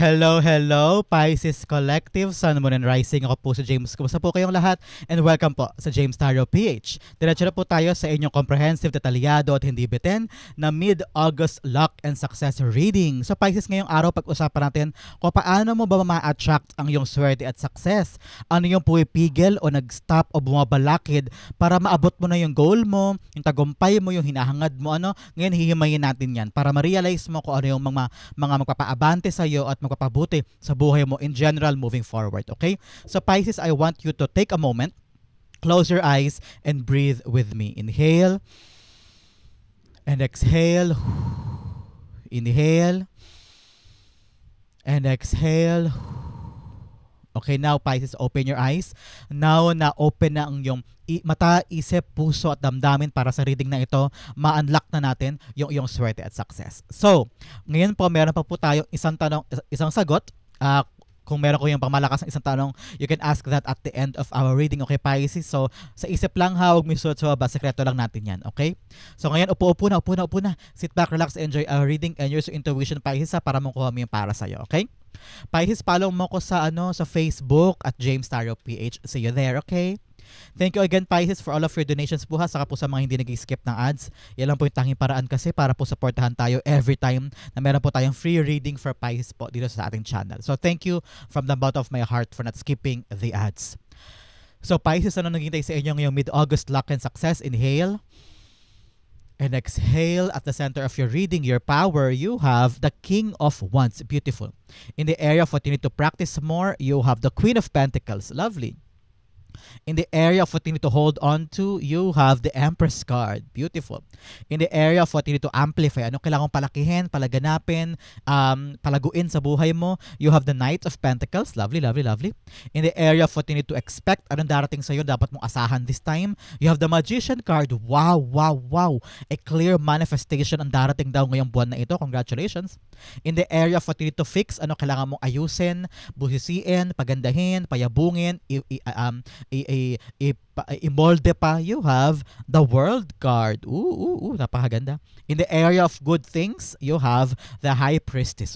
Hello, hello, Pisces Collective, Sun, Moon, and Rising. Ako po si James. Kumusta po kayong lahat? And welcome po sa James Tarot PH. Diretso na po tayo sa inyong comprehensive, detalyado at hindi bitin na mid-August luck and success reading. So Pisces, ngayong araw pag-usapan natin kung paano mo ba ma-attract ang iyong swerte at success. Ano yung pumipigil o nag-stop o bumabalakid para maabot mo na yung goal mo, yung tagumpay mo, yung hinahangad mo. Ngayon hihimayin natin yan para ma-realize mo kung ano yung mga magpapaabante sa iyo at magpapabuti sa buhay mo in general moving forward, okay? So Pisces, I want you to take a moment, close your eyes, and breathe with me. Inhale and exhale. Inhale and exhale. Okay, now Pisces, open your eyes. Now na open na ang iyong mata, isip, puso at damdamin para sa reading na ito, ma-unlock na natin yung iyong swerte at success. So, ngayon po meron pa po tayong isang tanong, isang sagot. Kung meron ko yung pangmalakas ng isang tanong, you can ask that at the end of our reading, okay Pisces? So, sa isip lang ha, huwag may suot sa baba, sekreto lang natin yan, okay? So, ngayon, upo na. Sit back, relax, enjoy our reading and use your intuition, Pisces, ha, para makuha mo yung para sa'yo, okay? Pisces, follow mo ko sa sa Facebook at James Tarot PH. See you there, okay? Thank you again Pisces for all of your donations po ha, saka po sa mga hindi nag-skip ng ads. Yan lang po yung tanging paraan kasi para po supportahan tayo every time na meron po tayong free reading for Pisces po dito sa ating channel. So thank you from the bottom of my heart for not skipping the ads. So Pisces, ano naghintay sa inyo ngayong mid-August luck and success? Inhale and exhale. At the center of your reading, your power, you have the King of Wands. Beautiful. In the area of what you need to practice more, you have the Queen of Pentacles. Lovely. In the area of what you need to hold on to, you have the Empress card. Beautiful. In the area of what you need to amplify, ano kailangan palakihin, palaganapin, palaguin sa buhay mo, you have the Knight of Pentacles. Lovely, lovely, lovely. In the area of what you need to expect, anong darating sa'yo, dapat mong asahan this time, you have the Magician card. Wow, wow, wow. A clear manifestation ang darating daw ngayong buwan na ito. Congratulations. In the area of what you need to fix, ano kailangan mong ayusin, busisiin, pagandahin, payabungin, i-molde pa, you have the World card. Napakaganda. In the area of good things, you have the High Priestess.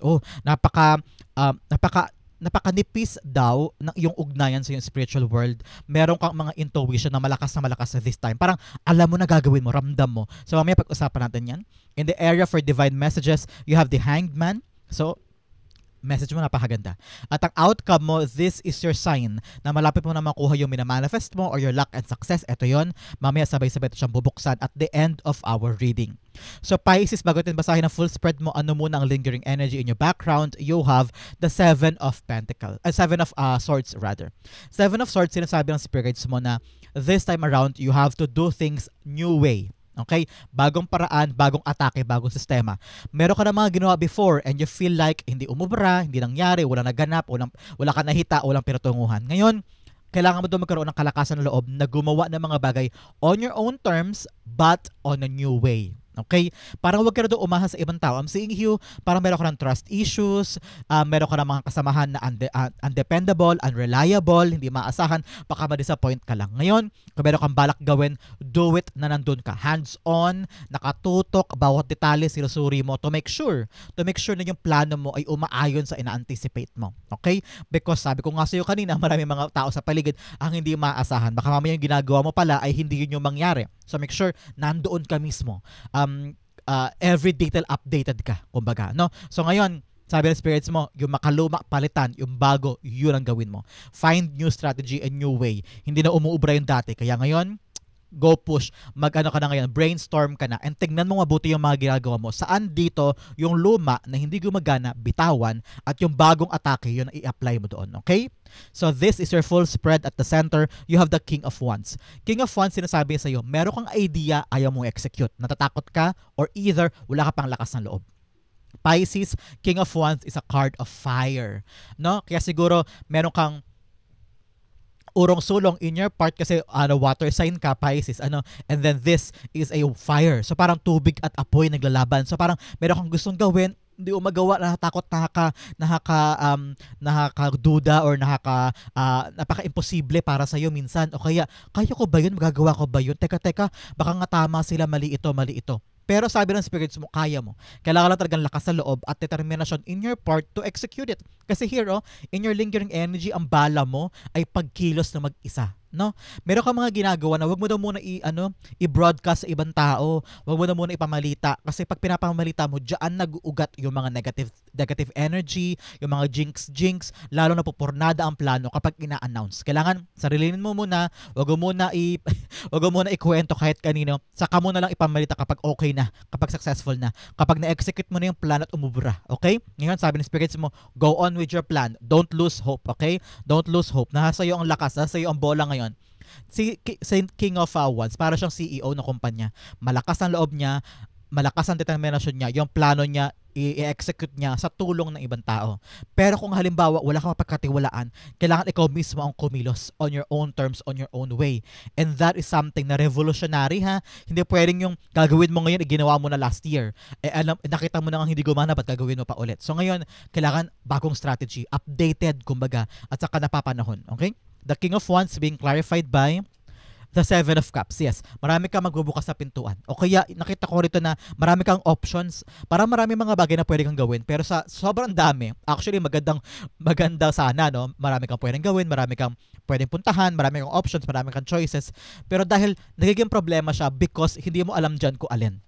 Napakanipis daw ng iyong ugnayan sa iyong spiritual world. Meron kang mga intuition na malakas sa this time. Parang alam mo na gagawin mo, ramdam mo. So mamaya pag-usapan natin yan. In the area for divine messages, you have the Hanged Man. So message mo napakaganda. At ang outcome mo, this is your sign na malapit mo na makuha yung minamanifest mo or your luck and success. Ito yon. Mamaya sabay-sabay ito siyang bubuksan at the end of our reading. So Pisces, bago natin basahin ang full spread mo, ano muna ang lingering energy in your background, you have the Seven of Pentacles. Seven of Swords rather. Seven of Swords, sinasabi ng spirit guides mo na this time around, you have to do things new way. Okay? Bagong paraan, bagong atake, bagong sistema. Meron ka na mga ginawa before and you feel like hindi umubra, hindi nangyari, walang naganap, wala ka nahita, walang pinatunguhan. Ngayon, kailangan mo doon magkaroon ng kalakasan ng loob na gumawa ng mga bagay on your own terms but on a new way. Okay? Parang huwag ka na doon umahas sa ibang tao. I'm seeing you, parang meron ka ng trust issues, meron ka ng mga kasamahan na undependable, unreliable, hindi maasahan, baka ma-disappoint ka lang. Ngayon, kung meron kang balak gawin, do it na nandun ka. Hands-on, nakatutok, bawat detalye sinusuri mo to make sure na yung plano mo ay umaayon sa ina-anticipate mo. Okay? Because sabi ko nga sa iyo kanina, maraming mga tao sa paligid ang hindi maasahan. Baka mamaya yung ginagawa mo pala ay hindi yun yung mangyari. So make sure nandoon ka mismo. Every detail updated ka, kumbaga, no? So ngayon, sabi ng spirits mo, yung makaluma, palitan, yung bago, yun ang gawin mo. Find new strategy and new way. Hindi na umuubra yung dati. Kaya ngayon, go push, mag-ano ka na ngayon, brainstorm ka na, and tignan mo mabuti yung mga ginagawa mo. Saan dito yung luma na hindi gumagana, bitawan, at yung bagong atake, yun i-apply mo doon. Okay? So this is your full spread. At the center, you have the King of Wands. King of Wands, sinasabi sa iyo, meron kang idea, ayaw mong execute. Natatakot ka, or either wala ka pang lakas ng loob. Pisces, King of Wands is a card of fire. No? Kaya siguro, meron kang urong-sulong in your part kasi water sign ka, Pisces, and then this is a fire. So parang tubig at apoy naglalaban. So parang meron kang gustong gawin, hindi mo magawa, natatakot, nakakaduda or napaka-imposible para sa iyo minsan. O kaya ko ba yun? Magagawa ko ba yun? Teka, baka nga tama sila, mali ito. Pero sabi ng spirits mo, kaya mo. Kailangan lang talagang lakas sa loob at determination in your part to execute it. Kasi here, in your lingering energy, ang bala mo ay pagkilos na mag-isa. No? Meron kang mga ginagawa na wag mo daw muna i-broadcast sa ibang tao. Wag mo daw muna ipamalita kasi pag pinapamalita mo, diyan nag-uugat yung mga negative energy, yung mga jinx, lalo na pupurnada ang plano kapag ina-announce. Kailangan sarilinin mo muna, wag mo muna wag mo muna ikwento kahit kanino. Saka mo na lang ipamalita kapag okay na, kapag successful na, kapag na-execute mo na yung plan at umubra. Okay? Ngayon sabi ng spirits mo, go on with your plan. Don't lose hope. Okay? Don't lose hope. Nasa iyo ang lakas, nasa iyo ang bola ngayon. Si King of Wands, para siyang CEO ng kumpanya. Malakas ang loob niya, malakas ang determination niya, yung plano niya, i-execute niya sa tulong ng ibang tao. Pero kung halimbawa wala kang mapagkatiwalaan, kailangan ikaw mismo ang kumilos on your own terms, on your own way. And that is something na revolutionary ha. Hindi pwedeng yung gagawin mo ngayon, ginawa mo na last year. Nakita mo na nga hindi gumana, ba't gagawin mo pa ulit? So ngayon, kailangan bagong strategy, updated kumbaga, at saka napapanahon. Okay? The King of Wands being clarified by the Seven of Cups. Yes, marami kang magbubukas sa pintuan. O kaya nakita ko rito na marami kang options. Para marami mga bagay na pwede kang gawin. Pero sa sobrang dami, actually maganda sana, no? Marami kang pwedeng gawin, marami kang pwedeng puntahan, marami kang options, marami kang choices. Pero dahil nagiging problema siya because hindi mo alam dyan kung alin.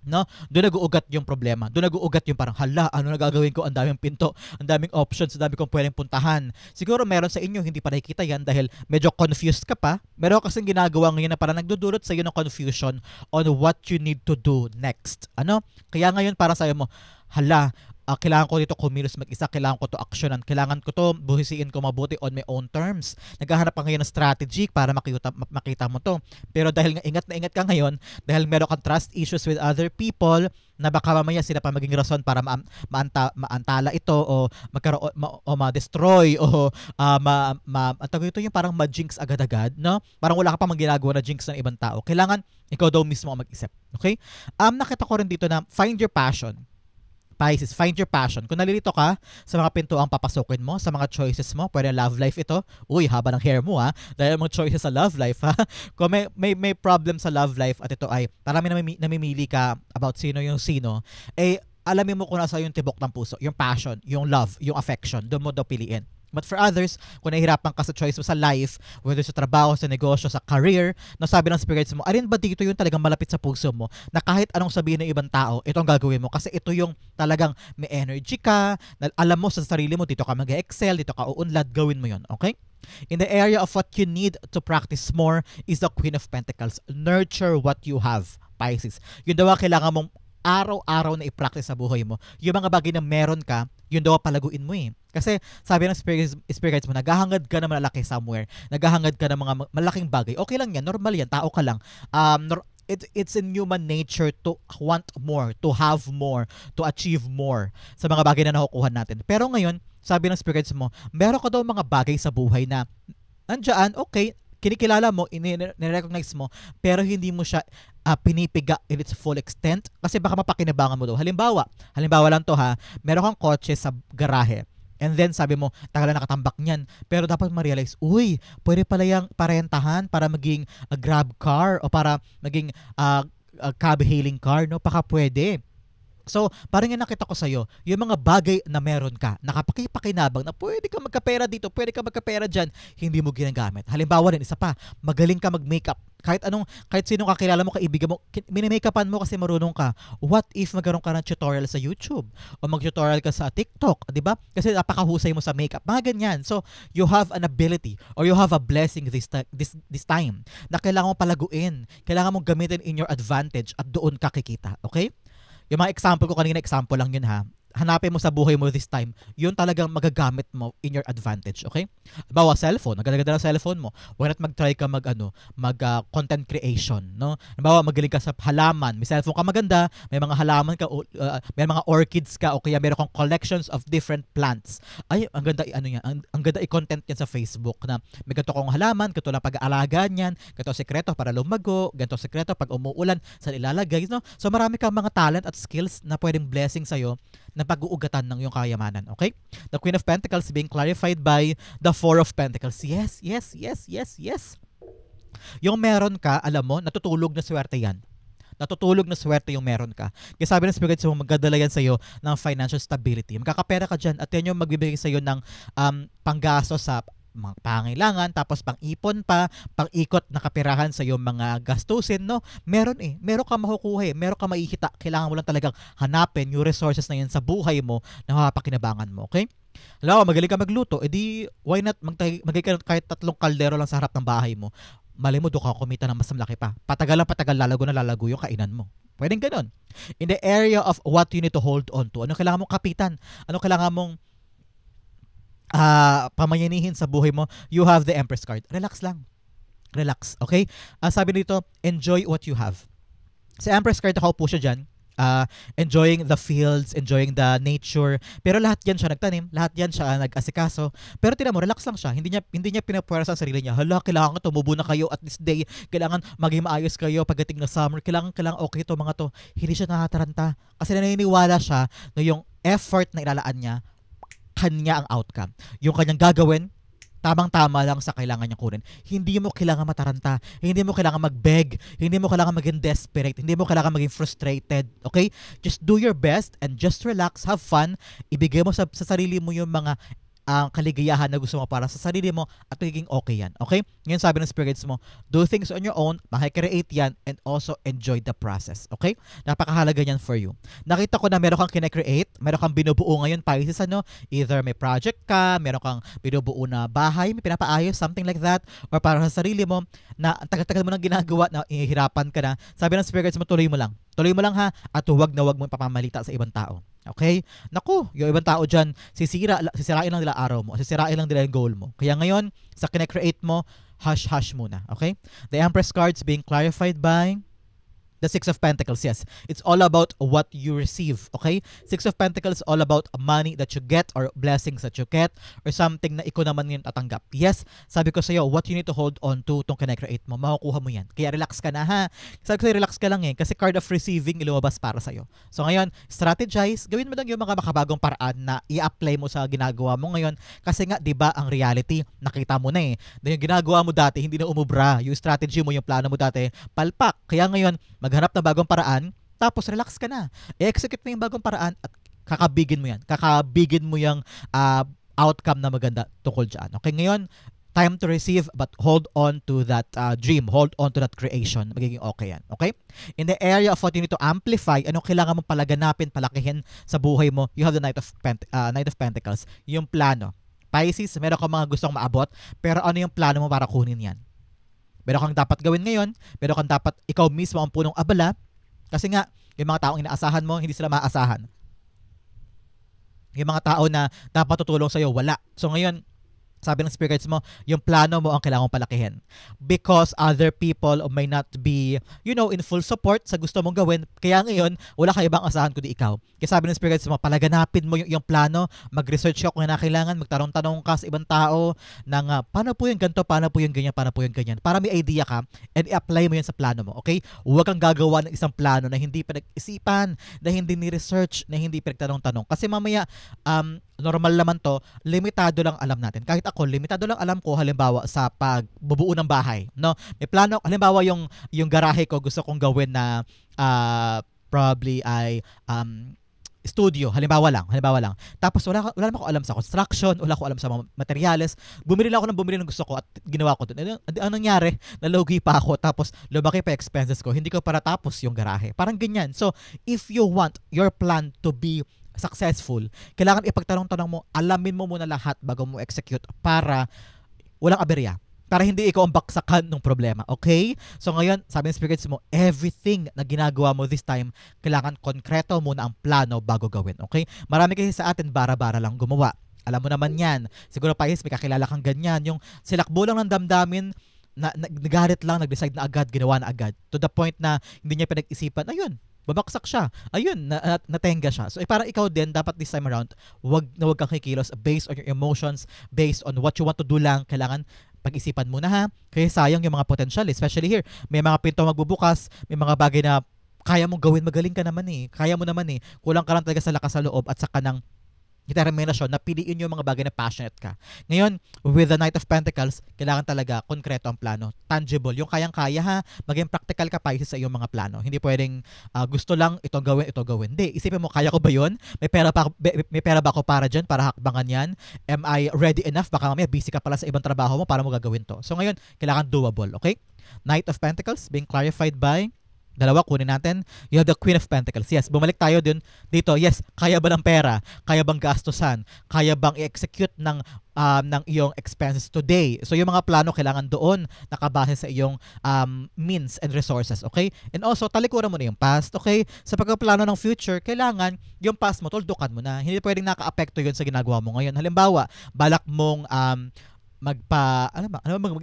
No? Doon nag-uugat yung problema. Doon nag-uugat yung parang, hala, ano na gagawin ko? Ang daming pinto, ang daming options, ang daming kong pwedeng puntahan. Siguro meron sa inyo, hindi pa nakikita yan dahil medyo confused ka pa. Meron kasing ginagawa ngayon na parang nagdudulot sa iyo ng confusion on what you need to do next. Ano? Kaya ngayon para sa iyo mo, hala, kailangan ko dito kumilos mag-isa, kailangan ko to actionan, kailangan ko to buhisiin ko mabuti on my own terms. Naghahanap ka ngayon ng strategy para makita mo to. Pero dahil nga ingat na ingat ka ngayon, dahil meron kang trust issues with other people, na baka mamaya sila pa maging rason para maantala ito o magkaroon ma-destroy o ito yung parang ma-jinx agad-agad, no? Parang wala ka pa ginagawa na jinx ng ibang tao. Kailangan ikaw daw mismo ang mag-isip. Okay? Nakita ko rin dito na find your passion. Pisces, find your passion. Kung nalilito ka sa mga pintuang papasukin mo, sa mga choices mo, pwede love life ito. Uy, haba ng hair mo ha. Dahil mga choices sa love life ha. Kung may problem sa love life at ito ay parang namimili ka about sino yung sino, alamin mo kung nasa yung tibok ng puso, yung passion, yung love, yung affection, doon mo daw piliin. But for others, kung nahihirapan ka sa choice mo sa life, whether sa trabaho, sa negosyo, sa career, nasabi ng spirits mo, alin ba dito yung talagang malapit sa puso mo na kahit anong sabihin ng ibang tao, ito ang gagawin mo. Kasi ito yung talagang may energy ka, na alam mo sa sarili mo, dito ka mag-excel, dito ka uunlad, gawin mo yun. Okay? In the area of what you need to practice more is the Queen of Pentacles. Nurture what you have, Pisces. Yun daw kailangan mong araw-araw na i-practice sa buhay mo. Yung mga bagay na meron ka, yun daw palaguin mo eh. Kasi sabi ng spirits mo, naghahangad ka na malaki somewhere. Naghahangad ka ng mga malaking bagay. Okay lang yan, normal yan, tao ka lang. It's in human nature to want more, to have more, to achieve more sa mga bagay na nakukuha natin. Pero ngayon, sabi ng spirits mo, meron ka daw mga bagay sa buhay na nandiyan, okay, kinikilala mo, in-recognize mo, pero hindi mo siya pinipiga in its full extent kasi baka mapakinabangan mo daw. Halimbawa lang to ha, meron kang kotse sa garahe. And then sabi mo, tagal na nakatambak niyan. Pero dapat ma-realize, uy, pwede pala yung parentahan para maging grab car o para maging cab hailing car, no? Baka pwede. So, parang yung nakita ko sa'yo, yung mga bagay na meron ka, nakapakipakinabang na pwede ka magkapera dito, pwede ka magkapera dyan, hindi mo ginagamit. Halimbawa din, isa pa, magaling ka mag-makeup. Kahit sinong kakilala mo, kaibigan mo, mini-makeupan mo kasi marunong ka. What if magkaroon ka ng tutorial sa YouTube? O mag-tutorial ka sa TikTok, di ba? Kasi napakahusay mo sa makeup. Mga ganyan. So, you have an ability or you have a blessing this time na kailangan mo palaguin. Kailangan mong gamitin in your advantage at doon ka kikita. Okay? Yung mga example ko kanina, example lang yun ha. Hanapin mo sa buhay mo this time, yun talagang magagamit mo in your advantage, okay? Bawa cellphone, nagaganda ng cellphone mo. Why not mag-try ka content creation, no? Bawa magaling ka sa halaman, may cellphone ka maganda, may mga halaman ka, may mga orchids ka, o kaya meron kang collections of different plants. Ay, ang ganda ang ganda i-content yan sa Facebook na may ganito kong halaman, ganito lang pag-aalaga niyan, ganito sekreto para lumago, ganito sekreto pag umuulan, saan ilalagay, no? So marami kang mga talent at skills na pwedeng blessing sa'yo na pag-uugatan ng iyong kayamanan. Okay? The Queen of Pentacles being clarified by the Four of Pentacles. Yes. Yung meron ka, alam mo, natutulog na swerte yan. natutulog na swerte yung meron ka. Kaya sabi ng Spirit mo, magdadala yan sa'yo ng financial stability. Magkakapera ka dyan at yan yung magbibigay sa'yo ng panggasto sa mga pangailangan, tapos pang-ipon pa, pang-ikot na kapirahan sa iyong mga gastusin, no? Meron ka makukuha meron ka maikita. Kailangan mo lang talagang hanapin yung resources na yun sa buhay mo na mapapakinabangan mo, okay? Halimbawa, magaling ka magluto, edi why not magay ka kahit 3 kaldero lang sa harap ng bahay mo. Malay mo, doon ka kumita ng mas malaki pa. Patagal lalago yung kainan mo. Pwedeng ganun. In the area of what you need to hold on to, ano kailangan mong kapitan? Ano kailangan mong pamayanihin sa buhay mo? You have the Empress card. Relax lang. Relax, okay? Sabi dito, enjoy what you have. Sa Empress card, nakaupo siya dyan. Enjoying the fields, enjoying the nature. Pero lahat yan siya nagtanim, lahat yan siya nag-asikaso. Pero tingnan mo, relax lang siya. Hindi niya pinapuwersa sa sarili niya. Hala, kailangan tumubo na kayo at this day. Kailangan maging maayos kayo pagdating ng summer. Kailangan okay to mga to. Hindi siya nakataranta. Kasi naniniwala siya na yung effort na ilalaan niya, kanya ang outcome. Yung kanyang gagawin, tamang-tama lang sa kailangan niyang kunin. Hindi mo kailangan mataranta. Hindi mo kailangan mag-beg. Hindi mo kailangan maging desperate. Hindi mo kailangan maging frustrated. Okay? Just do your best and just relax. Have fun. Ibigay mo sa sarili mo yung mga kaligayahan na gusto mo para sa sarili mo at magiging okay yan. Okay? Ngayon sabi ng spirits mo, do things on your own, makikreate yan, and also enjoy the process. Okay? Napakahalaga yan for you. Nakita ko na meron kang kinecreate, meron kang binubuo ngayon, Pisces, ano? Either may project ka, meron kang binubuo na bahay, may pinapaayos, something like that, or para sa sarili mo, na tagal-tagal mo nang ginagawa, na ihirapan ka na, sabi ng spirits mo, tuloy mo lang. Tuloy mo lang ha, at huwag na huwag mo papamalita sa ibang tao. Okay? Naku, yung ibang tao dyan, sisirain lang nila araw mo, sisirain lang nila yung goal mo. Kaya ngayon, sa kinecreate mo, hush-hush muna. Okay? The Empress cards being clarified by the Six of Pentacles. Yes, it's all about what you receive. Okay? Six of Pentacles is all about money that you get or blessings that you get or something na ikaw naman yung tatanggap. Yes, sabi ko sa'yo, what you need to hold on to itong kinecreate mo, makukuha mo yan. Kaya relax ka na ha. Sabi ko sa'yo, relax ka lang kasi card of receiving lumabas para sa'yo. So ngayon, strategize. Gawin mo lang yung mga makabagong paraan na i-apply mo sa ginagawa mo ngayon. Kasi nga, di ba, ang reality, nakita mo na na yung ginagawa mo dati, hindi na umubra. Yung strategy mo, yung plano mo dati, palpak. Kaya ngayon, maghanap ng bagong paraan, tapos relax ka na. I-execute mo yung bagong paraan at kakabigin mo yan. Kakabigin mo yung outcome na maganda tungkol dyan. Okay, ngayon, time to receive but hold on to that dream. Hold on to that creation. Magiging okay yan. Okay? In the area of what you need to amplify, anong kailangan mong palaganapin, palakihin sa buhay mo, you have the Knight of Pentacles. Yung plano. Pisces, meron kang mga gustong maabot, pero ano yung plano mo para kunin yan? Meron kang dapat gawin ngayon, meron kang dapat ikaw mismo ang punong abala, kasi nga, yung mga taong inaasahan mo, hindi sila maaasahan. Yung mga tao na dapat tutulong sa'yo, wala. So ngayon, sabi ng spirits mo, yung plano mo ang kailangan mong palakihin. Because other people may not be, in full support sa gusto mong gawin. Kaya ngayon, wala kang ibang asahan kundi ikaw. Kaya sabi ng spirits mo, palaganapin mo yung plano, mag-research ka kung kailangan, magtanong-tanong ka sa ibang tao ng paano po yung ganito, paano po yung ganyan, paano po yung ganyan. Para may idea ka and i-apply mo yan sa plano mo. Okay? Huwag kang gagawa ng isang plano na hindi pinag-isipan, na hindi ni-research, na hindi pinagtanong-tanong. Kasi mamaya, normal naman to, limitado lang alam natin. Kahit ako, limitado lang alam ko halimbawa sa pagbubuo ng bahay, no? May plano, halimbawa yung garahe ko gusto kong gawin na probably ay studio, halimbawa lang. Tapos wala naman ako alam sa construction, wala ko alam sa mga materyales. Bumili ng gusto ko at ginawa ko doon. Anong nangyari? Nalugi pa ako tapos lumaki pa expenses ko. Hindi ko para tapos yung garahe. Parang ganyan. So, if you want your plan to be successful, kailangan ipagtanong-tanong mo, alamin mo muna lahat bago mo execute para walang aberya. Para hindi ikaw ang baksakan ng problema. Okay? So ngayon, sabi ng spirits mo, everything na ginagawa mo this time, kailangan konkreto muna ang plano bago gawin. Okay? Marami kasi sa atin, bara-bara lang gumawa. Alam mo naman yan. Siguro Pisces, may kakilala kang ganyan. Yung silakbo lang ng damdamin, nagalit lang, nag-decide na agad, ginawa na agad. To the point na hindi niya pinag-isipan, ayun, babaksak siya. Ayun, natenga siya. So, parang ikaw din, dapat this time around, wag kang kikilos based on your emotions, based on what you want to do lang. Kailangan pag-isipan mo na ha. Kaya sayang yung mga potential, especially here. May mga pinto magbubukas, may mga bagay na kaya mong gawin, magaling ka naman Kaya mo naman Kulang ka lang talaga sa lakas sa loob at saka ng determinasyon na piliin yung mga bagay na passionate ka. Ngayon, with the Knight of Pentacles, kailangan talaga konkreto ang plano. Tangible. Yung kayang-kaya ha, maging practical ka pa sa iyong mga plano. Hindi pwedeng gusto lang ito gawin. Hindi. Isipin mo, kaya ko ba yun? May pera ba ako para dyan? Para hakbangan yan? Am I ready enough? Baka mamaya busy ka pala sa ibang trabaho mo para mo gagawin to. So ngayon, kailangan doable. Okay? Knight of Pentacles being clarified by dalawa, kunin natin. You have the Queen of Pentacles. Yes, bumalik tayo dito. Yes, kaya ba ng pera? Kaya bang gastusan? Kaya bang i-execute ng iyong expenses today? So, yung mga plano kailangan doon nakabase sa iyong means and resources. Okay? And also, talikuran mo na yung past. Okay? Sa pagpaplano ng future, kailangan yung past mo, tuldukan mo na. Hindi pwedeng naka-apekto yun sa ginagawa mo ngayon. Halimbawa, balak mong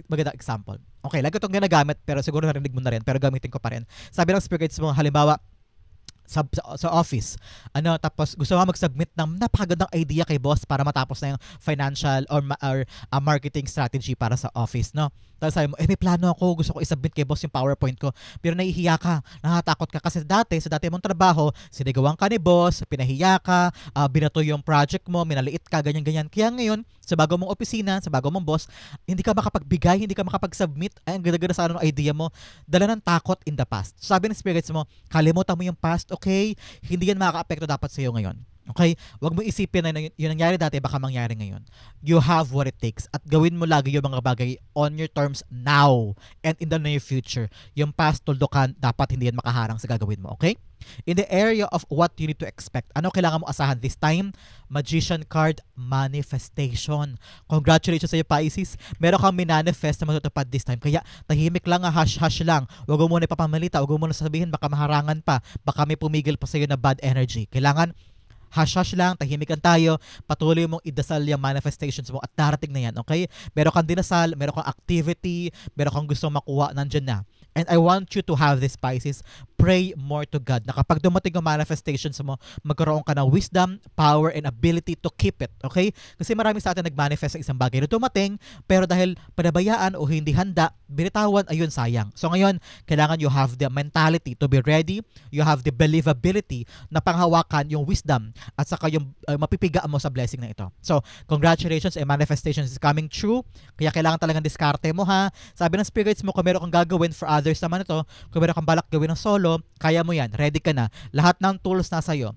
magandang example. Okay, lagi itong ginagamit pero siguro narinig mo na rin pero gamitin ko pa rin. Sabi ng spirits mo, halimbawa, sa office. Tapos gusto mo mag-submit ng napakagandang idea kay boss para matapos na yung financial or marketing strategy para sa office, no? Tapos sabi mo, may plano ako, gusto ko i-submit kay boss yung PowerPoint ko. Pero nahihiya ka, natatakot ka kasi sa dati mong trabaho, sinigawan ka ni boss, pinahiya ka, binato yung project mo, minaliit ka, ganyan-ganyan. Kaya ngayon, sa bago mong opisina, sa bago mong boss, hindi ka makapagbigay, hindi ka makapag-submit, ay ang ganda-ganda sa ng idea mo, dala ng takot in the past. So, sabi ng spirits mo, kalimutan mo yung past, okay? Hindi yan makaka-apekto dapat sa iyo ngayon. Okay? Huwag mo isipin na yung nangyari dati baka mangyari ngayon. You have what it takes at gawin mo lagi yung mga bagay on your terms now and in the near future. Yung past tuldukan, dapat hindi yan makaharang sa gagawin mo. Okay? In the area of what you need to expect, ano kailangan mo asahan this time? Magician card, manifestation. Congratulations sa iyo, Pisces. Meron kang minanifest na matutupad this time. Kaya tahimik lang, hush-hush lang. Huwag mo muna ipapamalita, huwag mo muna sabihin, baka maharangan pa, baka may pumigil pa sa iyo na bad energy. Kailangan hush-hush lang, tahimikan tayo, patuloy mong idasal yung manifestations mo at darating na yan, okay? Meron kang dinasal, meron kang activity, meron kang gustong makuha, nandyan na. And I want you to have this, Pisces. Pray more to God na kapag dumating ang manifestations mo, magkaroon ka ng wisdom, power, and ability to keep it. Okay? Kasi marami sa atin nag-manifest sa isang bagay na dumating, pero dahil panabayaan o hindi handa, binitawan, ayun, sayang. So ngayon, kailangan you have the mentality to be ready, you have the believability na panghawakan yung wisdom at saka yung mapipiga mo sa blessing na ito. So, congratulations, and manifestations is coming true. Kaya kailangan talagang diskarte mo, ha? Sabi ng spirits mo, kung meron kang gagawin for others naman ito, kung meron kang balak gawin ng solo, kaya mo yan, ready ka na. Lahat ng tools nasa iyo.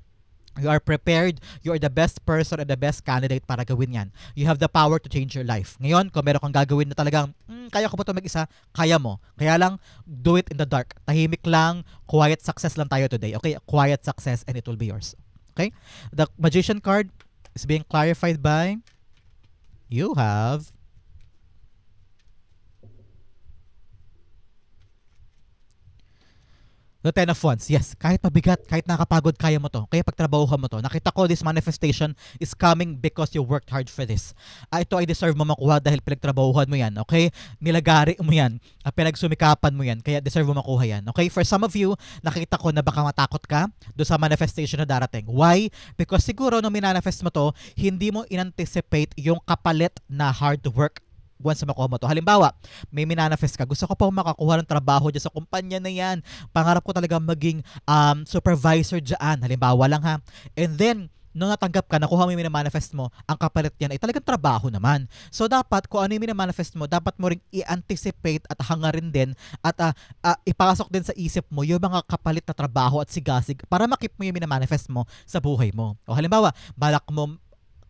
You are prepared, you are the best person and the best candidate para gawin yan. You have the power to change your life. Ngayon, kung meron kang gagawin na talagang, kaya ko ba ito mag-isa? Kaya mo. Kaya lang, do it in the dark. Tahimik lang, quiet success lang tayo today. Okay? Quiet success and it will be yours. Okay? The Magician card is being clarified by, you have the Ten of Wands. Yes, kahit mabigat, kahit nakapagod, kaya mo to. Kaya pagtrabahuhan mo to. Nakita ko this manifestation is coming because you worked hard for this. Ito ay deserve mo makuha dahil pinagtrabahuhan mo yan. Okay? Nilagari mo yan. Pinagsumikapan mo yan. Kaya deserve mo makuha yan. Okay? For some of you, nakita ko na baka matakot ka doon sa manifestation na darating. Why? Because siguro nung minanifest mo to, hindi mo in-anticipate yung kapalit na hard work once makuha mo to. Halimbawa, may minanifest ka, gusto ko pa makakuha ng trabaho dyan sa kumpanya na yan. Pangarap ko talaga maging supervisor dyan. Halimbawa lang, ha. And then, nung natanggap ka, nakuha mo yung minamanifest mo, ang kapalit yan ay talagang trabaho naman. So, dapat, kung ano yung minamanifest mo, dapat mo rin i-anticipate at hangarin din at ipasok din sa isip mo yung mga kapalit na trabaho at sigasig para makip mo yung minamanifest mo sa buhay mo. O halimbawa, balak mo,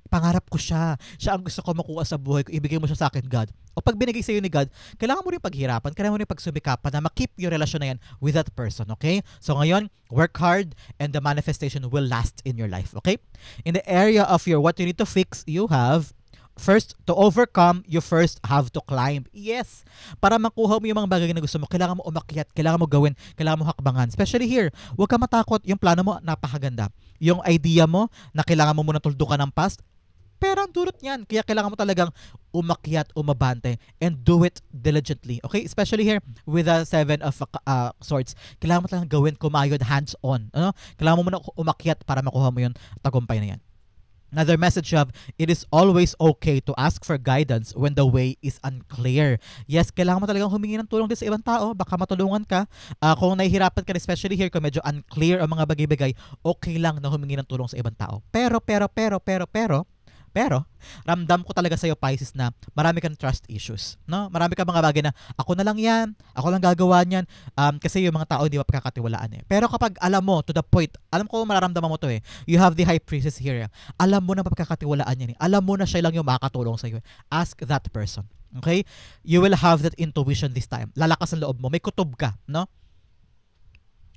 pangarap ko siya. Siya ang gusto ko makuha sa buhay ko. Ibigay mo siya sa akin, God. O pag binigay sa iyo ni God, kailangan mo rin paghirapan, kailangan mo rin pagsumikapan na makip yung relasyon na yan with that person, okay? So ngayon, work hard and the manifestation will last in your life, okay? In the area of your what you need to fix, you have first, to overcome, you first have to climb. Yes. Para makuha mo yung mga bagay na gusto mo, kailangan mo umakyat, kailangan mo gawin, kailangan mo hakbangan. Especially here, huwag ka matakot. Yung plano mo, napakaganda. Yung idea mo, na kailangan mo muna tuldukan ng past, pero ang dulot niyan. Kaya kailangan mo talagang umakyat, umabante, and do it diligently. Okay? Especially here with the Seven of Swords. Kailangan mo talagang gawin, kumayod, hands-on. Ano? Kailangan mo muna umakyat para makuha mo yung tagumpay na yan. Another message you have, it is always okay to ask for guidance when the way is unclear. Yes, kailangan mo talagang humingi ng tulong din sa ibang tao. Baka matulungan ka. Kung nahihirapan ka, especially here, kung medyo unclear ang mga bagay-bagay, okay lang na humingi ng tulong sa ibang tao. Pero, ramdam ko talaga sa'yo, Pisces, na marami kang trust issues. No? Marami kang mga bagay na, ako na lang yan, ako lang gagawa niyan, kasi yung mga tao hindi mapagkakatiwalaan eh. Pero kapag alam mo, to the point, alam ko mararamdaman mo to eh, you have the high priestess here. Alam mo na mapagkakatiwalaan yan eh. Alam mo na siya lang yung makakatulong sa'yo. Ask that person. Okay? You will have that intuition this time. Lalakas ang loob mo. May kutob ka, no?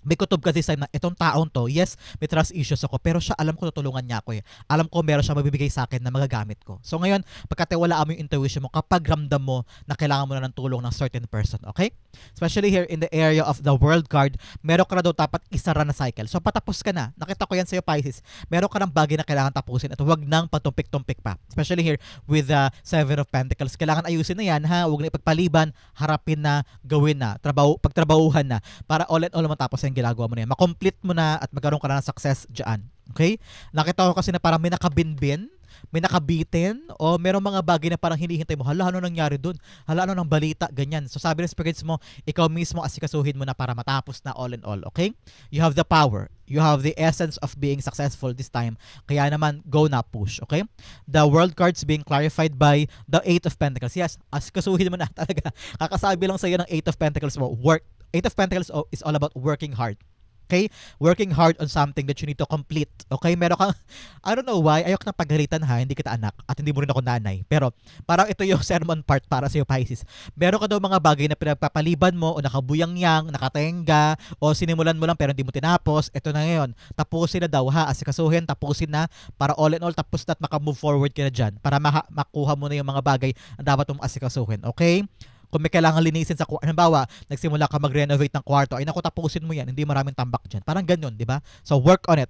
May kutob ka this time na itong taong to, yes, may trust issues ako, pero siya alam ko tutulungan niya ako eh. Alam ko meron siya mabibigay sa akin na magagamit ko. So ngayon, pagkatiwalaan mo yung intuition mo kapag ramdam mo na kailangan mo na ng tulong ng certain person, okay? Especially here in the area of the world card, meron ka na daw dapat isara na cycle. So patapos ka na. Nakita ko yan sa'yo, Pisces. Meron ka ng bagay na kailangan tapusin at huwag nang patumpik-tumpik pa. Especially here with the Seven of Pentacles. Kailangan ayusin na yan, ha? Huwag na ipagpaliban, harapin na, gawin na, pagtrabahuhan na, para all in all matapos yung ginagawa mo na yan. Makomplete mo na at magkaroon ka na ng success dyan. Okay? Nakita ko kasi na parang may nakabinbin, may nakabitin, o merong mga bagay na parang hinihintay mo. Hala, ano nangyari dun? Hala, ano ng balita? Ganyan. So sabi ng spirits mo, ikaw mismo asikasuhin mo na para matapos na all in all. Okay? You have the power. You have the essence of being successful this time. Kaya naman, go na, push. Okay? The world cards being clarified by the Eight of Pentacles. Yes, asikasuhin mo na talaga. Kakasabi lang sa'yo ng Eight of Pentacles mo, work. Eight of Pentacles is all about working hard. Okay? Working hard on something that you need to complete. Okay? Meron kang, I don't know why, ayok na pagalitan ha, hindi kita anak, at hindi mo rin ako nanay. Pero, parang ito yung sermon part para sa'yo, Pisces. Meron ka daw mga bagay na pinagpapaliban mo, o nakabuyang-yang, nakatenga, o sinimulan mo lang pero hindi mo tinapos. Ito na ngayon. Tapusin na daw ha, asikasuhin, tapusin na, para all in all, tapos na at makamove forward ka na dyan. Para makuha mo na yung mga bagay na dapat mong asikasuhin. Okay? Kung may kailangan linisin sa kwarto, halimbawa, nagsimula ka mag-renovate ng kwarto, ay naku, tapusin mo yan, hindi maraming tambak dyan. Parang ganyan, di ba? So, work on it.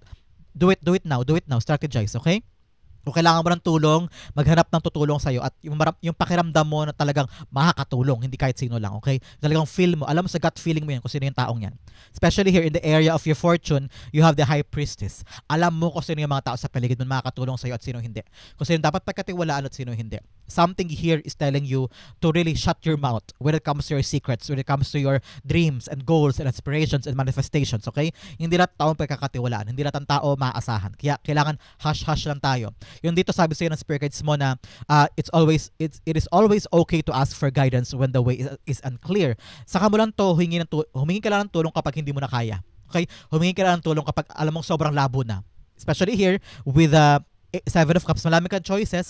Do it now, strategize, okay? Kung kailangan mo ng tulong, maghanap ng tutulong sa'yo at yung pakiramdam mo na talagang makakatulong, hindi kahit sino lang, okay? Talagang feel mo, alam mo sa gut feeling mo yan kung sino yung taong yan. Especially here in the area of your fortune, you have the high priestess. Alam mo kung sino yung mga tao sa paligid mo makakatulong sa'yo at sino hindi. Kung sino dapat pagkatiwalaan at sino hindi. Something here is telling you to really shut your mouth when it comes to your secrets, when it comes to your dreams and goals and aspirations and manifestations, okay? Hindi lahat taong pagkakatiwalaan, hindi lahat ang tao maaasahan. Kaya kailangan hush-hush lang tayo. Yung dito sabi sa'yo ng spirit guides mo na it is always okay to ask for guidance when the way is unclear. Saka mo lang to, humingi ka lang ng tulong kapag hindi mo na kaya. Okay? Humingi ka lang ng tulong kapag alam mong sobrang labo na. Especially here with Seven of Cups, marami kang choices,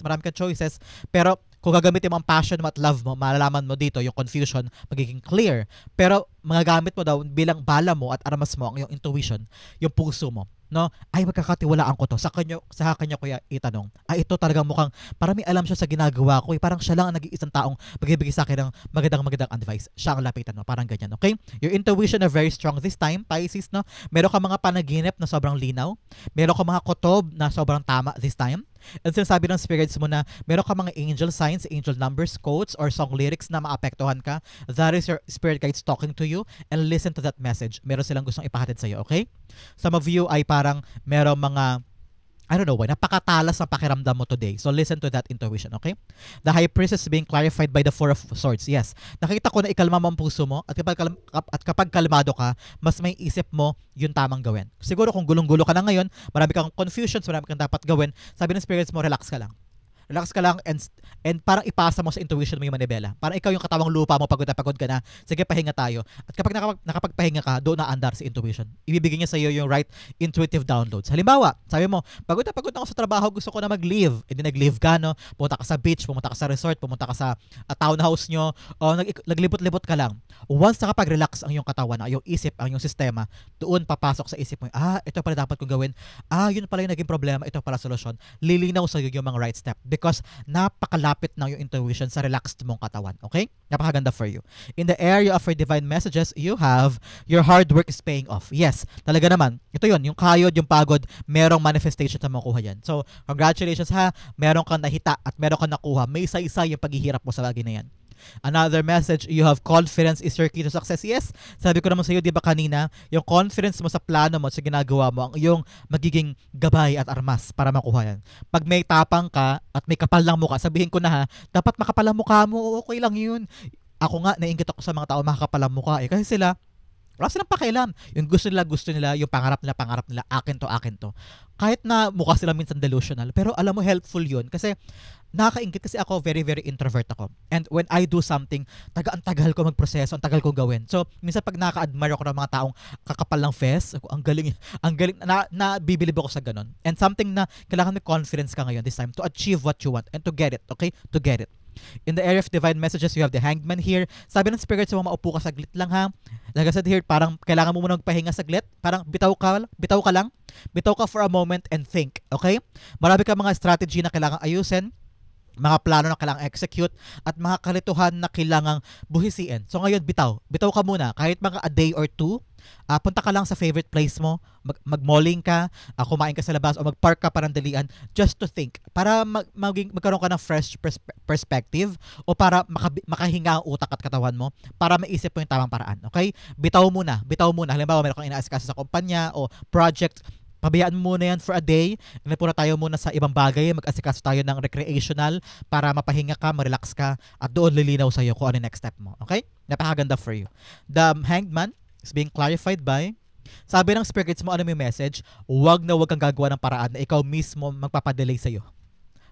pero kung gagamitin mo ang passion mo at love mo, malalaman mo dito yung confusion magiging clear. Pero magagamit mo daw bilang bala mo at armas mo ang iyong intuition, yung puso mo. No? Ay, magkakatiwalaan ko to. Sa kanya kuya itanong. Ay, ito talagang mukhang parang may alam siya sa ginagawa ko. Parang siya lang ang nag-iisang taong magbibigay sa akin ng magandang advice. Siya ang lapitan mo. Parang ganyan, okay? Your intuition are very strong this time, Pisces, no? Meron ka mga panaginip na sobrang linaw. Meron ka mga kutob na sobrang tama this time. And sinasabi ng spirits mo na meron ka mga angel signs, angel numbers, quotes, or song lyrics na maapektuhan ka. That is your spirit guides talking to you, and listen to that message. Meron silang gustong ipahatid sa'yo, okay? Some of you ay parang meron mga, I don't know why, napakatalas ang pakiramdam mo today. So listen to that intuition, okay? The high priestess is being clarified by the Four of Swords. Yes. Nakita ko na ikalma mo ang puso mo at kapag kalmado ka, mas may isip mo yung tamang gawin. Siguro kung gulong-gulo ka na ngayon, marami kang confusions, marami kang dapat gawin, sabi ng spirits mo, relax ka lang. Relax ka lang and parang ipasa mo sa intuition mo yung manibela. Parang ikaw yung katawang lupa mo, pagod na pagod ka na. Sige, pahinga tayo. At kapag nakapagpahinga ka, doon na andar si intuition. Ibibigay niya sa iyo yung right intuitive downloads. Halimbawa, sabi mo, pagod na ako sa trabaho, gusto ko na mag-leave. Hindi nag-leave ka, no? Pumunta ka sa beach, pumunta ka sa resort, pumunta ka sa townhouse nyo, o naglibot-libot ka lang. Once nakapag-relax ang iyong katawan, ang iyong isip, ang iyong sistema, doon papasok sa isip mo, ito pala dapat kong gawin. Yun pala yung naging problema, ito pala solusyon. Lilinaw sa iyo yung mga right step. Because napakalapit na yung intuition sa relaxed mong katawan. Okay? Napakaganda for you. In the area of your divine messages, you have your hard work is paying off. Yes, talaga naman. Ito yun, yung kayod, yung pagod, merong manifestation na makuha yan. So, congratulations ha. Meron kang nahita at meron kang nakuha. May isa-isa yung paghihirap mo sa bagay na yan. Another message, you have confidence is your key to success. Yes, sabi ko naman sa iyo, di ba kanina, yung confidence mo sa plano mo, sa ginagawa mo, ang iyong magiging gabay at armas para makuha yan. Pag may tapang ka at may kapal lang mukha, sabihin ko na ha, dapat makapal ang mukha mo, okay lang yun. Ako nga, naiingit ako sa mga tao makakapal ang mukha kasi sila, wala silang pakialam. Yung gusto nila, yung pangarap nila, akin to. Kahit na mukha sila minsan delusional, pero alam mo, helpful yun. Kasi nakakaingit kasi ako, very, very introvert ako. And when I do something, ang tagal ko magproseso, ang tagal ko gawin. So, minsan pag nakaka-admire ako ng mga taong kakapal ng face, ang galing, nabibilib ako sa ganun. And something na kailangan may confidence ka ngayon this time to achieve what you want and to get it, okay? To get it. In the area of divine messages, you have the Hanged Man here. Sabi ng spirit, so maupo ka saglit lang ha. Like I said here, parang kailangan mo muna magpahinga saglit. Parang bitaw ka lang. Bitaw ka for a moment and think. Okay? Marami ka mga strategy na kailangan ayusin, mga plano na kailangang execute, at mga kalituhan na kailangang buhisiin. So ngayon, bitaw ka muna. Kahit mga a day or two, punta ka lang sa favorite place mo, mag-malling ka, kumain ka sa labas, o mag-park ka parandalian, just to think. Para magkaroon ka ng fresh perspective, o para makahinga ang utak at katawan mo, para maisip mo yung tamang paraan. Okay? Bitaw muna. Halimbawa, meron kang inaasikaso sa kumpanya o project, pabayaan mo muna yan for a day. Puna tayo muna sa ibang bagay. Mag-asikaso tayo ng recreational para mapahinga ka, ma-relax ka, at doon lilinaw sa'yo kung ano yung next step mo. Okay? Napakaganda for you. The Hanged Man is being clarified by, sabi ng spirits mo, ano yung message? Huwag kang gagawa ng paraan na ikaw mismo magpapadelay sa'yo.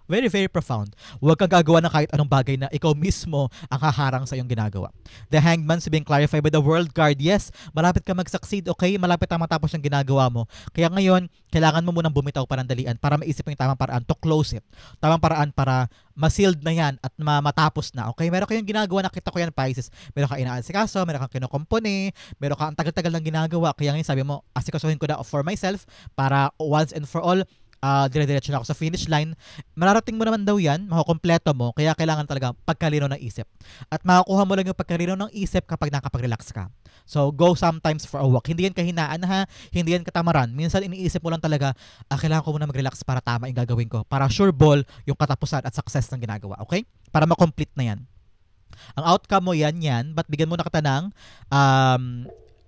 Very, very profound. Huwag kang gagawa ng kahit anong bagay na ikaw mismo ang haharang sa iyong ginagawa. The Hanged Man is being clarified by the World Guard. Yes, malapit ka mag-succeed, okay? Malapit na matapos yung ginagawa mo. Kaya ngayon, kailangan mo munang bumitaw parandalian para maisip mo yung tamang paraan to close it. Tamang paraan para ma-sealed na yan at matapos na, okay? Meron kayong ginagawa, nakita ko yan, Pisces. Meron kang inaasikaso, meron kang kinukumpuni, meron kang ang tagal-tagal ng ginagawa. Kaya ngayon sabi mo, asikasuhin ko na for myself para once and for all, dire-diretso na ako sa finish line. Mararating mo naman daw yan, makukompleto mo, kaya kailangan talaga pagkalino ng isip. At makakuha mo lang yung pagkalino ng isip kapag nakapag-relax ka. So, go sometimes for a walk. Hindi yan kahinaan ha, hindi yan katamaran. Minsan iniisip mo lang talaga, kailangan ko muna mag-relax para tama yung gagawin ko. Para sure ball yung katapusan at success ng ginagawa. Okay? Para ma-complete na yan. Ang outcome mo yan, but bigyan mo na kita ng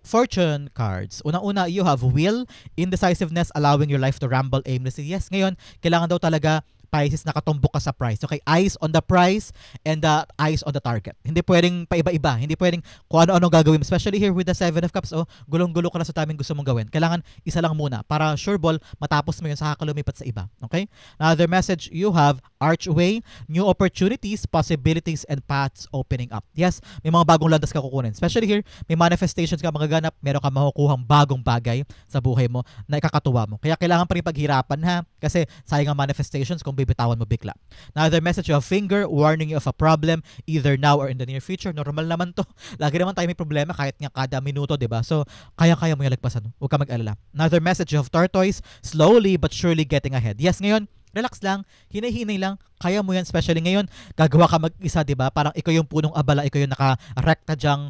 fortune cards. Unang-una, you have will, indecisiveness, allowing your life to ramble aimlessly. Yes, ngayon, kailangan daw talaga, Pisces, nakatumbok ka sa prize. Okay, eyes on the prize and eyes on the target. Hindi pwedeng paiba-iba. Hindi pwedeng kung ano-ano gagawin. Especially here with the Seven of Cups, gulong-gulo ka na sa taming gusto mong gawin. Kailangan isa lang muna para sure ball, matapos mo yun, saka ka lumipat sa iba. Okay? Another message, you have archway, new opportunities, possibilities, and paths opening up. Yes, may mga bagong landas ka kukunin. Especially here, may manifestations ka magaganap, meron ka makukuhang bagong bagay sa buhay mo na ikakatuwa mo. Kaya kailangan pa rin paghirapan ha, kasi sayang ang manifestations kung bibitawan mo bigla. Another message, you have finger, warning you of a problem, either now or in the near future. Normal naman to. Lagi naman tayo may problema kahit nga kada minuto, diba? So, kaya-kaya mo yung lagpasan. Huwag ka mag-alala. Another message, you have tortoise, slowly but surely getting ahead. Yes, ngayon, relax lang, hinay-hinay lang, kaya mo yan, especially ngayon, gagawa ka mag-isa, diba? Parang ikaw yung punong abala, ikaw yung naka-rekta dyang,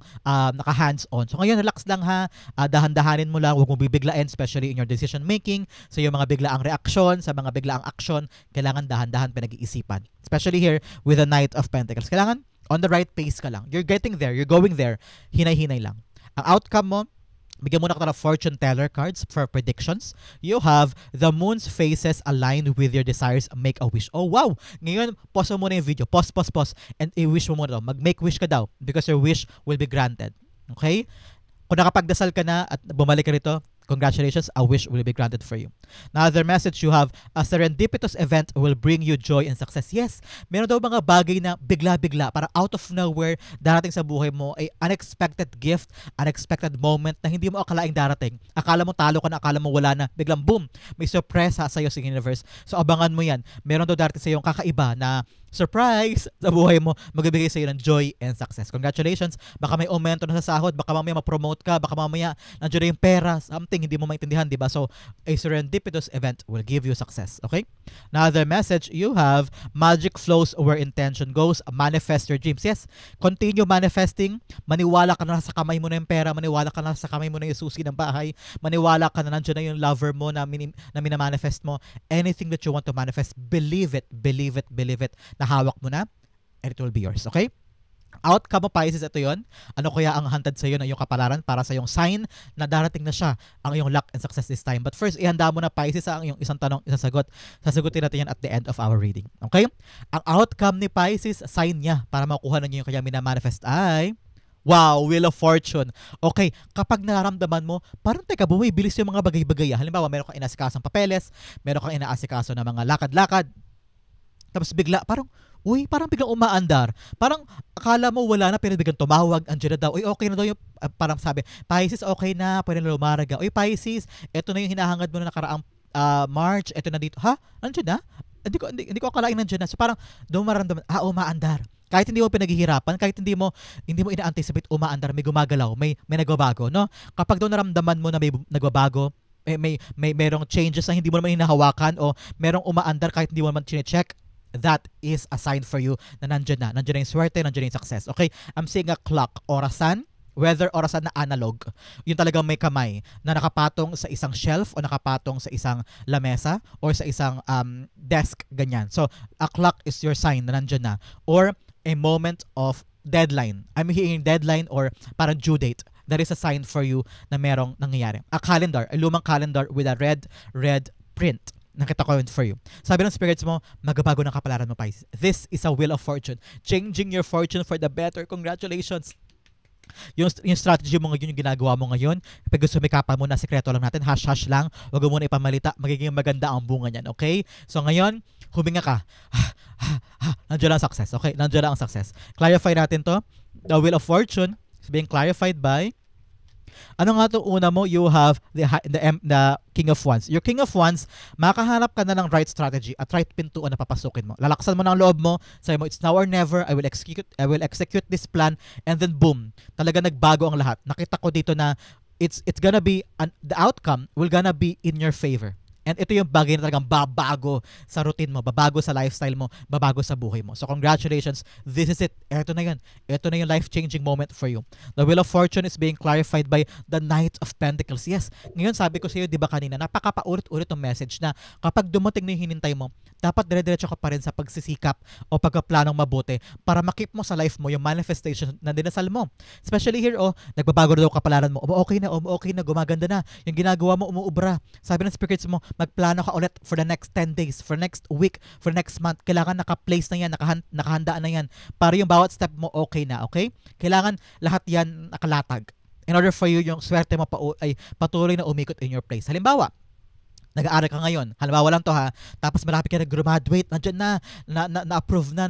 naka-hands-on. So ngayon, relax lang ha, dahan-dahanin mo lang, huwag mo bibiglain, especially in your decision making, sa yung mga biglaang reaksyon, sa mga biglaang aksyon, kailangan dahan-dahan pinag-iisipan. Especially here, with the Knight of Pentacles. Kailangan, on the right pace ka lang. You're getting there, you're going there, hinay-hinay lang. Ang outcome mo, bigyan mo na kita ng fortune teller cards for predictions. You have the moon's phases aligned with your desires. Make a wish. Oh, wow! Ngayon, pause mo muna yung video. Pause. And i-wish mo muna daw. Mag-make wish ka daw because your wish will be granted. Okay? Kung nakapagdasal ka na at bumalik ka rito, congratulations, a wish will be granted for you. Another message, you have a serendipitous event will bring you joy and success. Yes, meron daw mga bagay na bigla-bigla, para out of nowhere, darating sa buhay mo, ay unexpected gift, unexpected moment na hindi mo akalaing darating. Akala mo talo ka na, akala mo wala na, biglang boom, may surpresa sa iyo sa universe. So abangan mo yan. Meron daw darating sa iyo kakaiba na surprise sa buhay mo, magbibigay sa iyo ng joy and success. Congratulations. Baka may aumento na sa sahod, baka mamaya ma-promote ka, baka mamaya nandiyan na yung pera, something hindi mo maintindihan, di ba? So, a serendipitous event will give you success. Okay? Another message, you have magic flows where intention goes. Manifest your dreams. Yes, continue manifesting. Maniwala ka na sa kamay mo na yung pera, maniwala ka na sa kamay mo na yung susi ng bahay, maniwala ka na nandiyan na yung lover mo na minamanifest mo. Anything that you want to manifest, believe it, na hawak mo na, and it will be yours. Okay? Outcome mo, Pisces, ito yon. Ano kaya ang hantad sa iyo ng iyong kapalaran para sa iyong sign na darating na siya, ang iyong luck and success this time. But first, ihanda mo na, Pisces, ang iyong isang tanong, isasagot. Sasagutin natin yan at the end of our reading. Okay? Ang outcome ni Pisces, sign niya para makuha na niyo yung kanyang minamanifest ay, wow, Wheel of Fortune. Okay, kapag nararamdaman mo, parang teka, bumibilis yung mga bagay-bagay. Halimbawa, meron kang inaasikasong papeles, meron kang inaasikaso na mga lakad-lakad, tapos bigla, parang biglang umaandar. Parang akala mo wala na, pero biglang tumawag, andiyan na daw. Uy, okay na daw yung, parang sabi, Pisces, okay na, pwede na lumaraga. Uy, Pisces, eto na yung hinahangad mo na nakaraang March, eto na dito. Ha? Andiyan na? Hindi ko akalain nandiyan na. So parang doon maramdaman, umaandar. Kahit hindi mo pinaghihirapan, kahit hindi mo ina-anticipate umaandar, may gumagalaw, may nagbabago, no? Kapag doon naramdaman mo na may nagbabago, merong changes na hindi mo naman hinahawakan o merong umaandar kahit hindi mo naman chine-check, that is a sign for you na nandiyan na yung swerte, nandiyan na yung success. Okay? I'm seeing a clock, orasan, whether orasan na analog, yung talagang may kamay na nakapatong sa isang shelf o nakapatong sa isang lamesa or sa isang desk, ganyan. So, a clock is your sign na nandiyan na. Or a moment of deadline. I'm hearing deadline or parang due date. That is a sign for you na merong nangyayari. A calendar, a lumang calendar with a red print. Nakita ko yun for you. Sabi ng spirits mo, magbabago ng kapalaran mo, Pisces. This is a wheel of fortune. Changing your fortune for the better. Congratulations! Yung strategy mo ngayon, yung ginagawa mo ngayon, pag gusto sumikapan mo na, sekreto lang natin, hash lang, wag mo muna ipamalita, magiging maganda ang bunga niyan, okay? So ngayon, huminga ka. Nandiyan lang ang success, okay? Nandiyan lang ang success. Clarify natin to. The wheel of fortune is being clarified by, ano nga to una mo? You have the King of Wands. Your King of Wands, makahanap ka na ng right strategy at right pintuan na papasukin mo. Lalaksan mo ng loob mo, sabi mo, it's now or never, I will execute this plan, and then boom, talaga nagbago ang lahat. Nakita ko dito na it's gonna be, the outcome will gonna be in your favor. And ito yung bagay na talagang babago sa routine mo, babago sa lifestyle mo, babago sa buhay mo. So congratulations, this is it. Ito na yun. Ito na yung life-changing moment for you. The Wheel of Fortune is being clarified by the Knight of Pentacles. Yes, ngayon sabi ko sa iyo, di ba kanina, napakapaulit-ulit yung message na kapag dumating na yung hinintay mo, dapat dire-diretso ka pa rin sa pagsisikap o pagkaplanong mabuti para makip mo sa life mo yung manifestation na dinasal mo. Especially here, nagbabago na daw kapalaran mo. Okay na, gumaganda na. Yung ginagawa mo, umuubra. Sabi ng spirits mo, magplano ka ulit for the next 10 days, for next week, for next month. Kailangan naka-place na yan, nakahandaan na yan para yung bawat step mo okay na, okay? Kailangan lahat yan nakalatag in order for you yung swerte mo ay patuloy na umikot in your place. Halimbawa, nag-aaral ka ngayon, halimbawa lang to ha, tapos marami ka na-graduate, nandiyan na-approve na,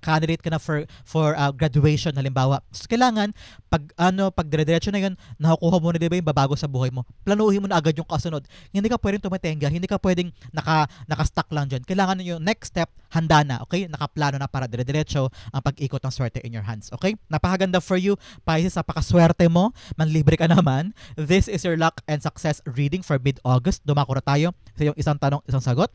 candidate ka na for graduation, halimbawa. So, kailangan, pag dire-diretso na yun, nakukuha mo na diba yung babago sa buhay mo, planuhin mo na agad yung kasunod. Hindi ka pwedeng tumatenga, hindi ka pwedeng naka-stuck lang dyan. Kailangan yung next step, handa na, okay? Nakaplano na para dire-diretso ang pag-ikot ng swerte in your hands, okay? Napakaganda for you, Pisces, napakaswerte mo, manlibre ka naman. This is your luck and success reading for mid-August. Dumako na tayo sa yung isang tanong, isang sagot.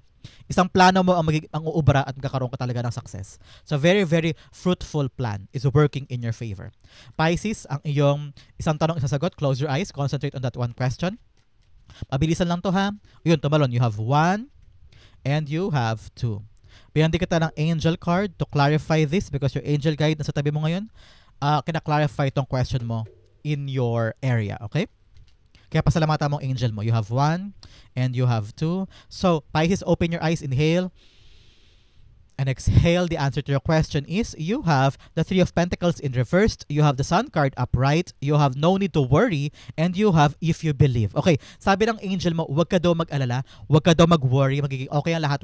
Isang plano mo ang uubra at magkakaroon ka talaga ng success. So very, very fruitful plan is working in your favor. Pisces, ang iyong isang tanong, isang sagot. Close your eyes. Concentrate on that one question. Mabilisan lang to ha. Yun, tumalon. You have 1 and you have 2. Bigyan din kita ng angel card to clarify this because your angel guide nasa tabi mo ngayon, kina-clarify tong question mo in your area. Okay? Kaya pasalamatan mong angel mo. You have 1 and you have 2. So, Pisces, open your eyes. Inhale. And exhale. The answer to your question is you have the 3 of Pentacles in reversed. You have the Sun card upright. You have no need to worry. And you have if you believe. Okay, sabi ng angel mo, huwag ka daw mag-alala. Huwag ka daw mag-worry. Magiging okay ang lahat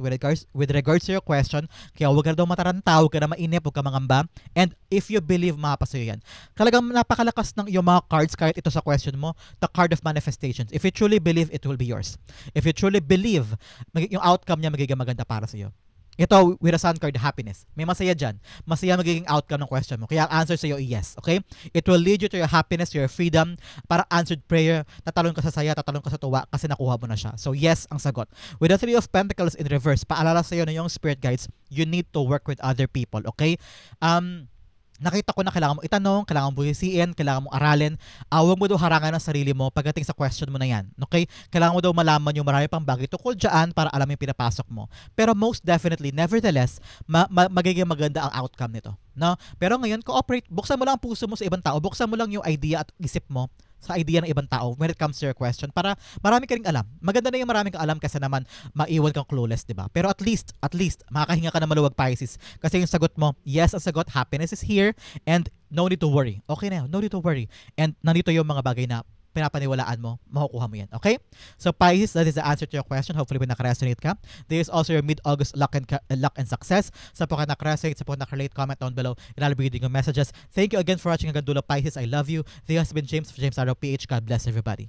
with regards to your question. Kaya huwag ka daw mataranta. Huwag ka na mainip. Huwag ka mangamba. And if you believe, makapasayo yan. Talagang napakalakas ng yung mga cards kahit ito sa question mo. The card of manifestations. If you truly believe, it will be yours. If you truly believe, yung outcome niya magiging maganda para sa iyo. Ito, with a Sun card, happiness. May masaya dyan. Masaya magiging outcome ng question mo. Kaya ang answer sa iyo, yes. Okay? It will lead you to your happiness, your freedom. Para answered prayer, tatalon ka sa saya, tatalon ka sa tuwa kasi nakuha mo na siya. So, yes ang sagot. With the 3 of Pentacles in reverse, paalala sa iyo na yung spirit guides, you need to work with other people. Okay? nakita ko na kailangan mo itanong, kailangan mo buhisiin, kailangan mo aralin. Huwag mo daw harangan ang sarili mo pagdating sa question mo na yan. Okay? Kailangan mo daw malaman yung marami pang bagay tungkol dyan para alam yung pinapasok mo. Pero most definitely, nevertheless, magiging maganda ang outcome nito. No? Pero ngayon, cooperate. Buksan mo lang ang puso mo sa ibang tao. Buksan mo lang yung idea at isip mo sa idea ng ibang tao when it comes to your question para marami ka ring alam. Maganda na yung marami kang alam kasi naman maiwan kang clueless, di ba? Pero at least, makakahinga ka na maluwag, Pisces. Kasi yung sagot mo, yes, ang sagot, happiness is here and no need to worry. Okay na yun, no need to worry. And nandito yung mga bagay na pinapaniwalaan mo, makukuha mo yan. Okay? So Pisces, that is the answer to your question. Hopefully, may nakaresonate ka. This is also your mid-August luck and success. Sa po ka nakaresonate, sa po nakarelate, comment down below and I'll be reading your messages. Thank you again for watching hanggang dulo, Pisces. I love you. This has been James of James Arrow PH. God bless everybody.